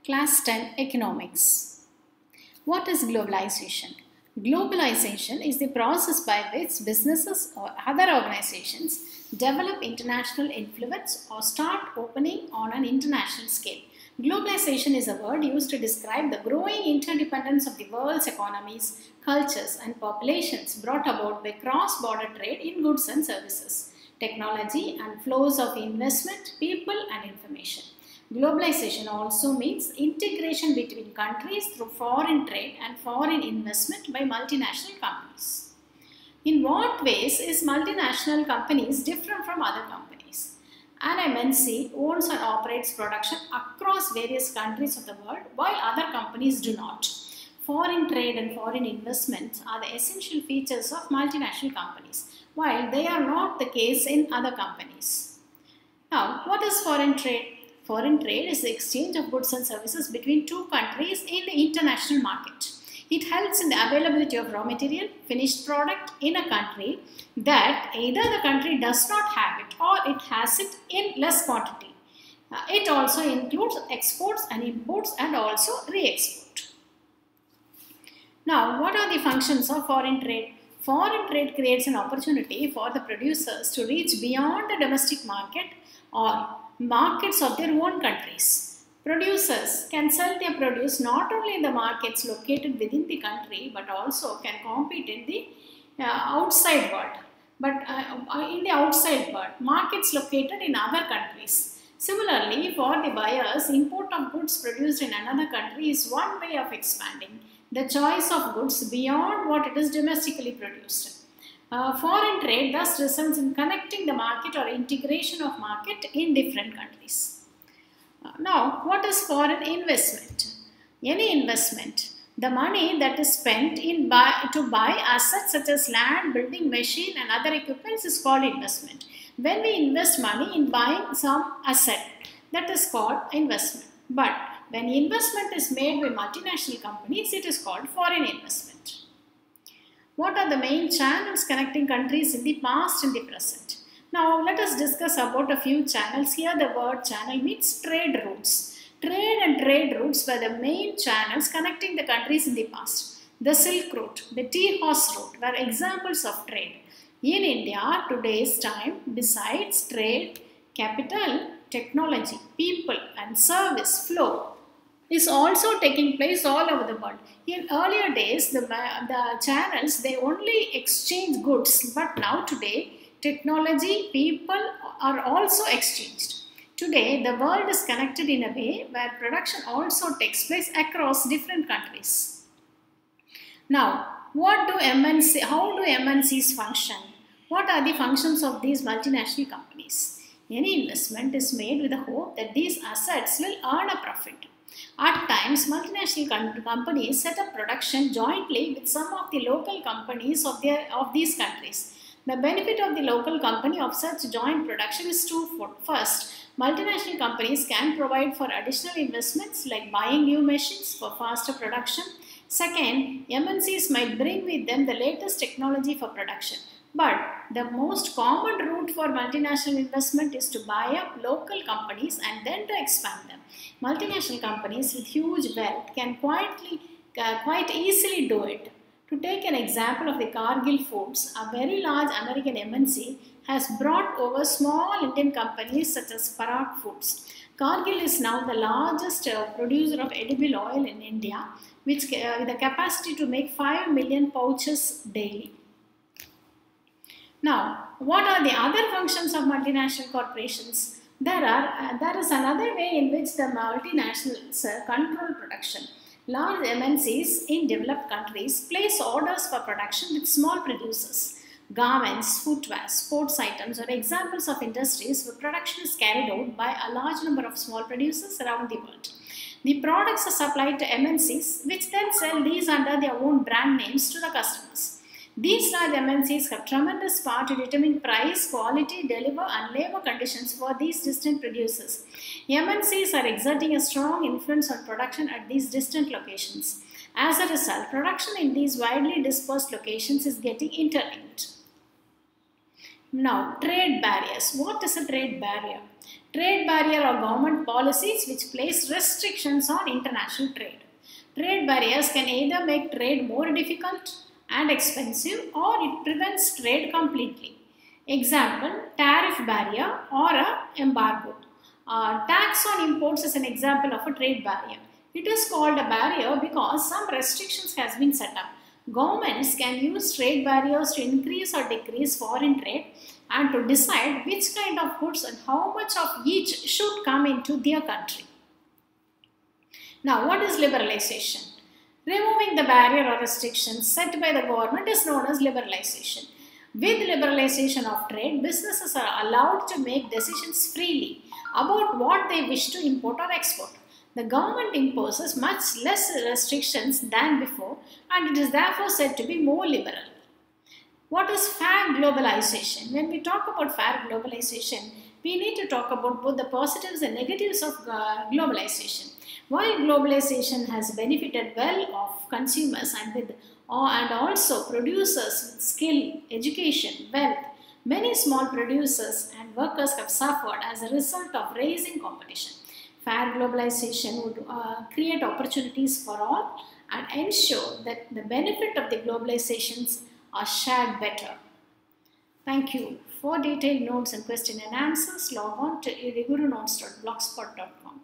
Class 10 Economics. What is globalization? Globalization is the process by which businesses or other organizations develop international influence or start opening on an international scale. Globalization is a word used to describe the growing interdependence of the world's economies, cultures, and populations brought about by cross-border trade in goods and services, technology, and flows of investment, people, and information. Globalization also means integration between countries through foreign trade and foreign investment by multinational companies. In what ways is multinational companies different from other companies? An MNC owns and operates production across various countries of the world while other companies do not. Foreign trade and foreign investments are the essential features of multinational companies, while they are not the case in other companies. Now, what is foreign trade? Foreign trade is the exchange of goods and services between two countries in the international market. It helps in the availability of raw material, finished product in a country that either the country does not have it or it has it in less quantity. It also includes exports and imports and also re-export. Now, what are the functions of foreign trade? Foreign trade creates an opportunity for the producers to reach beyond the domestic market or markets of their own countries. Producers can sell their produce not only in the markets located within the country but also can compete in the outside world. Markets located in other countries. Similarly, for the buyers, import of goods produced in another country is one way of expanding the choice of goods beyond what it is domestically produced. Foreign trade thus results in connecting the market or integration of market in different countries. Now, what is foreign investment? Any investment, the money that is spent to buy assets such as land, building, machine and other equipments is called investment. When we invest money in buying some asset, that is called investment. But when investment is made by multinational companies, it is called foreign investment. What are the main channels connecting countries in the past and the present? Now, let us discuss about a few channels. Here, the word channel means trade routes. Trade and trade routes were the main channels connecting the countries in the past. The Silk Route, the Tea Horse Route were examples of trade. In India, today's time, besides trade, capital, technology, people and service flow is also taking place all over the world. In earlier days, the channels, they only exchange goods, but now today, technology, people are also exchanged. Today, the world is connected in a way where production also takes place across different countries. Now, how do MNCs function? What are the functions of these multinational companies? Any investment is made with the hope that these assets will earn a profit. At times, multinational companies set up production jointly with some of the local companies of these countries. The benefit of the local company of such joint production is twofold. First, multinational companies can provide for additional investments like buying new machines for faster production. Second, MNCs might bring with them the latest technology for production. But the most common route for multinational investment is to buy up local companies and then to expand them. Multinational companies with huge wealth can quite easily do it. To take an example of the Cargill Foods, a very large American MNC has brought over small Indian companies such as Parag Foods. Cargill is now the largest producer of edible oil in India, with a capacity to make 5 million pouches daily. Now, what are the other functions of multinational corporations? There is another way in which the multinationals control production. Large MNCs in developed countries place orders for production with small producers. Garments, footwear, sports items are examples of industries where production is carried out by a large number of small producers around the world. The products are supplied to MNCs, which then sell these under their own brand names to the customers. These large MNCs have tremendous power to determine price, quality, deliver and labor conditions for these distant producers. MNCs are exerting a strong influence on production at these distant locations. As a result, production in these widely dispersed locations is getting interlinked. Now, trade barriers. What is a trade barrier? Trade barrier are government policies which place restrictions on international trade. Trade barriers can either make trade more difficult and expensive or it prevents trade completely. Example, tariff barrier or a embargo. Tax on imports is an example of a trade barrier. It is called a barrier because some restrictions has been set up. Governments can use trade barriers to increase or decrease foreign trade and to decide which kind of goods and how much of each should come into their country. Now, what is liberalization? Removing the barrier or restrictions set by the government is known as liberalization. With liberalization of trade, businesses are allowed to make decisions freely about what they wish to import or export. The government imposes much less restrictions than before and it is therefore said to be more liberal. What is fair globalization? When we talk about fair globalization, we need to talk about both the positives and negatives of globalization. While globalization has benefited well of consumers and also producers with skill, education, wealth, many small producers and workers have suffered as a result of rising competition. Fair globalization would create opportunities for all and ensure that the benefit of the globalizations are shared better. Thank you. For detailed notes and question and answers, log on to EDUGURU-Notes.blogspot.com.